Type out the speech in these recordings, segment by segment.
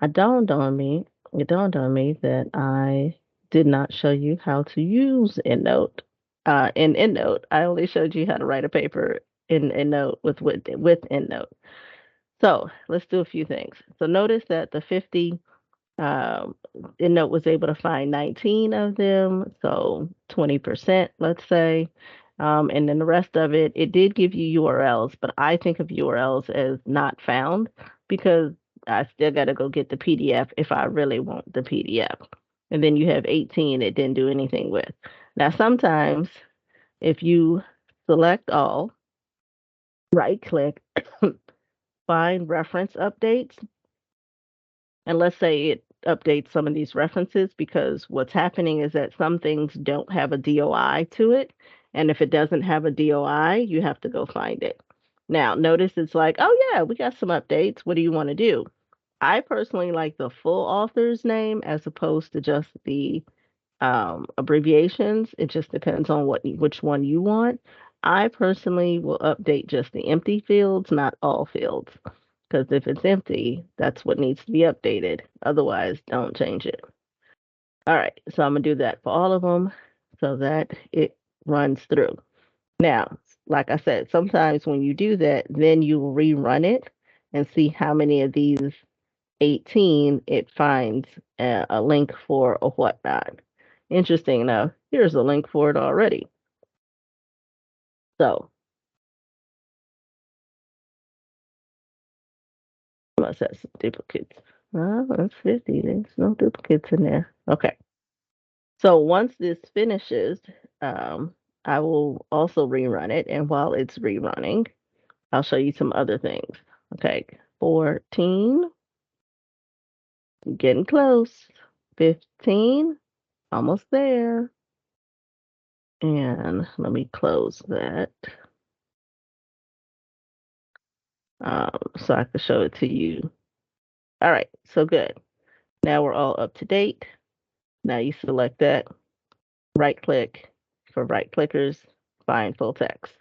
it dawned on me, it dawned on me that I did not show you how to use EndNote. In EndNote, I only showed you how to write a paper in EndNote with EndNote. So let's do a few things. So notice that the 50 um, EndNote was able to find 19 of them, so 20%, let's say. And then the rest of it, it did give you URLs, but I think of URLs as not found because I still got to go get the PDF if I really want the PDF. And then you have 18 it didn't do anything with. Now, sometimes if you select all, right click, find reference updates, and let's say it updates some of these references because what's happening is that some things don't have a DOI to it. And if it doesn't have a DOI, you have to go find it. Now, notice it's like, oh, yeah, we got some updates. What do you want to do? I personally like the full author's name as opposed to just the abbreviations. It just depends on which one you want. I personally will update just the empty fields, not all fields. Because if it's empty, that's what needs to be updated. Otherwise, don't change it. All right, so I'm gonna do that for all of them so that it runs through. Now, like I said, sometimes when you do that, then you rerun it and see how many of these 18 it finds a link for or whatnot. Interesting enough, here's a link for it already. So, must have some duplicates. Oh, that's 50. There's no duplicates in there. Okay. So once this finishes, um, I will also rerun it. And while it's rerunning, I'll show you some other things. Okay, 14, getting close. 15, almost there. And let me close that so I can show it to you. All right, so good. Now we're all up to date. Now you select that, right click for right clickers, find full text.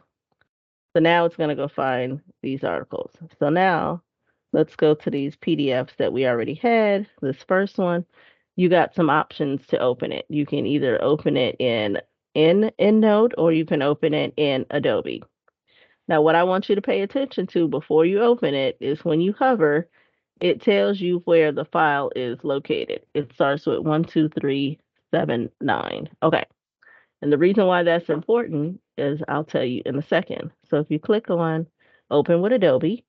So now it's going to go find these articles. So now let's go to these PDFs that we already had. This first one, you got some options to open it. You can either open it in EndNote or you can open it in Adobe. Now, what I want you to pay attention to before you open it is when you hover, it tells you where the file is located. It starts with 12379. Okay. And the reason why that's important is I'll tell you in a second. So if you click on open with Adobe,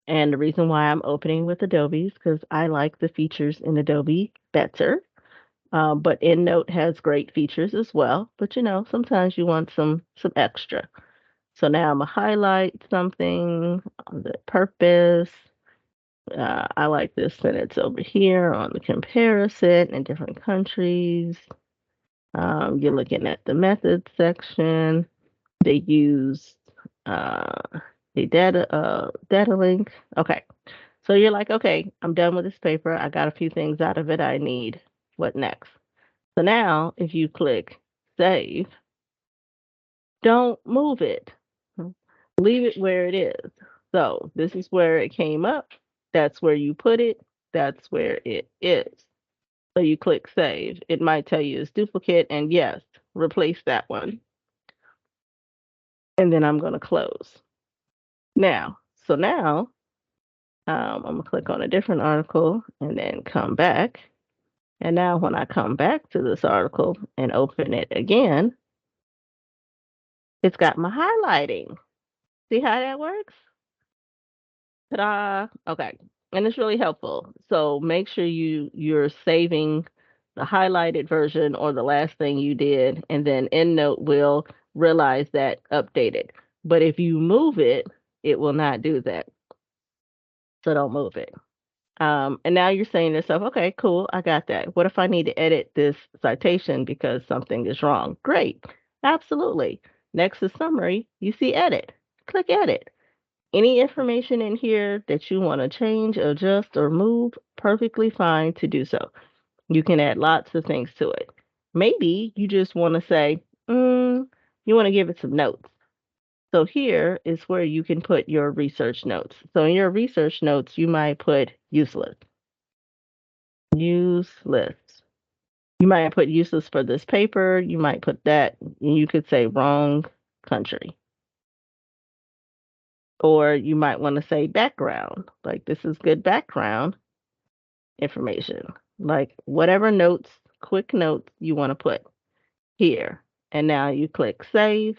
and the reason why I'm opening with Adobe is because I like the features in Adobe better. But EndNote has great features as well. But sometimes you want some extra. So now I'm gonna highlight something on the purpose. I like this sentence over here on the comparison in different countries. You're looking at the methods section. They use uh, a data link. Okay, so you're like, okay, I'm done with this paper. I got a few things out of it I need. What next? So now, if you click save, don't move it. Leave it where it is. So this is where it came up. That's where you put it. That's where it is. So you click save. It might tell you it's duplicate, and yes, replace that one. And then I'm going to close. Now, I'm going to click on a different article and then come back. And now when I come back to this article and open it again, it's got my highlighting. See how that works? Ta-da! Okay. And it's really helpful. So make sure you're saving the highlighted version or the last thing you did, and then EndNote will realize that updated. But if you move it, it will not do that. So don't move it. And now you're saying to yourself, okay, cool, I got that. What if I need to edit this citation because something is wrong? Great. Absolutely. Next is summary. You see edit. Click edit. Any information in here that you want to change, adjust, or move, perfectly fine to do so. You can add lots of things to it. Maybe you just want to say, you want to give it some notes. So here is where you can put your research notes. So in your research notes, you might put useless. Useless. You might put useless for this paper. You might put that. And you could say wrong country. Or you might want to say background. Like this is good background information. Like whatever notes, quick notes you want to put here. And now you click save.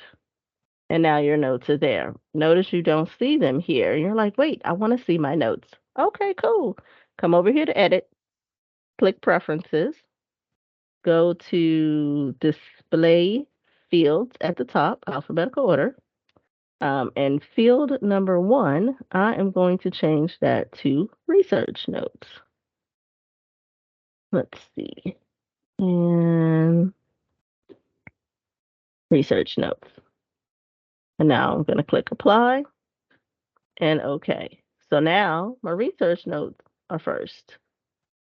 And now your notes are there. Notice you don't see them here. You're like, wait, I want to see my notes. Okay, cool. Come over here to edit, click preferences, go to display fields at the top, alphabetical order. And field number 1, I am going to change that to research notes. Let's see. And research notes. And now I'm going to click apply and OK. So now my research notes are first.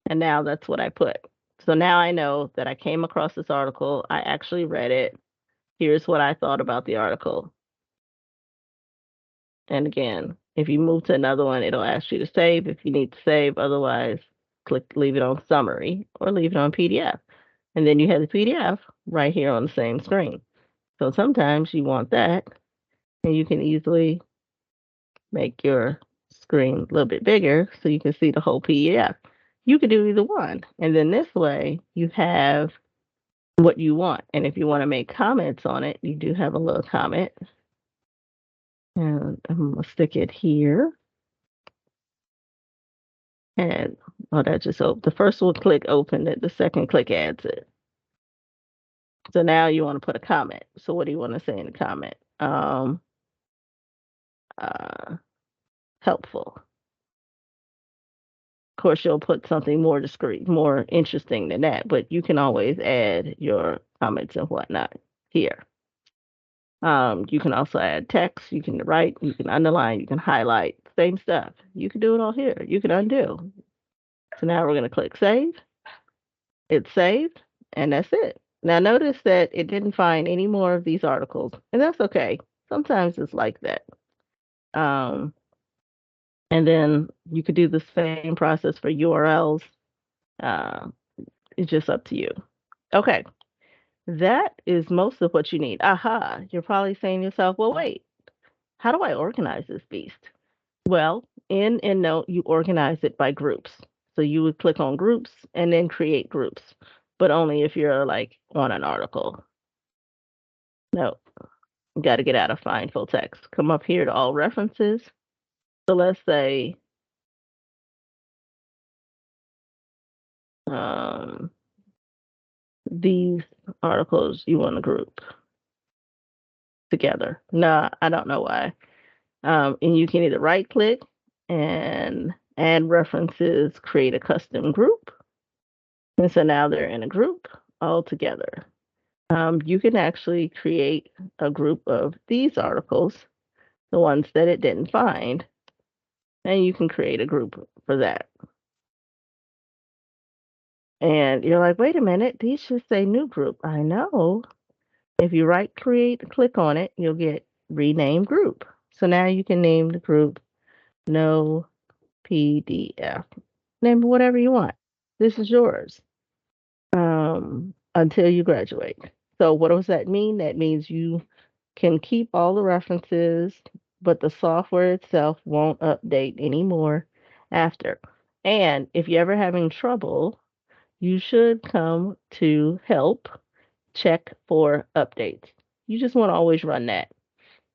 And now that's what I put. So now I know that I came across this article. I actually read it. Here's what I thought about the article. And again, if you move to another one, it'll ask you to save if you need to save. Otherwise, leave it on summary or leave it on PDF. And then you have the PDF right here on the same screen. So sometimes you want that, and you can easily make your screen a little bit bigger so you can see the whole PDF. You could do either one. And then this way you have what you want. And if you want to make comments on it, you do have a little comment. And I'm going to stick it here. And oh, that just opened. The first one click opened it, the second click adds it. So now you want to put a comment. So what do you want to say in the comment? Uh, helpful. Of course, you'll put something more discreet, more interesting than that, but you can always add your comments and whatnot here. You can also add text, you can write, you can underline, you can highlight, same stuff. You can do it all here. You can undo. So now we're going to click save. It's saved, and that's it. Now notice that it didn't find any more of these articles, and that's okay. Sometimes it's like that. Um, and then you could do the same process for URLs. Uh, it's just up to you. Okay, that is most of what you need. Aha, you're probably saying to yourself, well, wait, how do I organize this beast? Well, in EndNote, you organize it by groups. So you would click on groups and then create groups, but only if you're like on an article. No, you got to get out of find full text. Come up here to all references. So let's say these articles you want to group together. No, I don't know why. And you can either right click and add references, create a custom group. And so now they're in a group all together. You can actually create a group of these articles, the ones that it didn't find, and you can create a group for that. And you're like, wait a minute, these should say new group. I know. If you click on it, you'll get rename group. So now you can name the group No PDF. Name whatever you want. This is yours until you graduate. So what does that mean? That means you can keep all the references, but the software itself won't update anymore after. And if you're ever having trouble, you should come to help check for updates. You just want to always run that.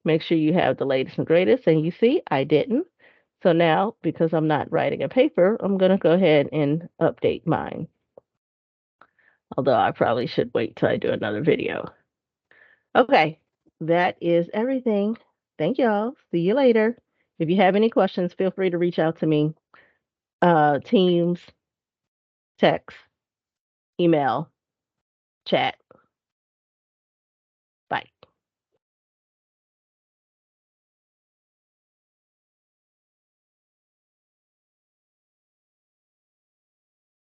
Make sure you have the latest and greatest. And you see, I didn't. So now, because I'm not writing a paper, I'm going to go ahead and update mine. Although I probably should wait till I do another video. Okay, that is everything. Thank y'all. See you later. If you have any questions, feel free to reach out to me. Teams, text, email, chat.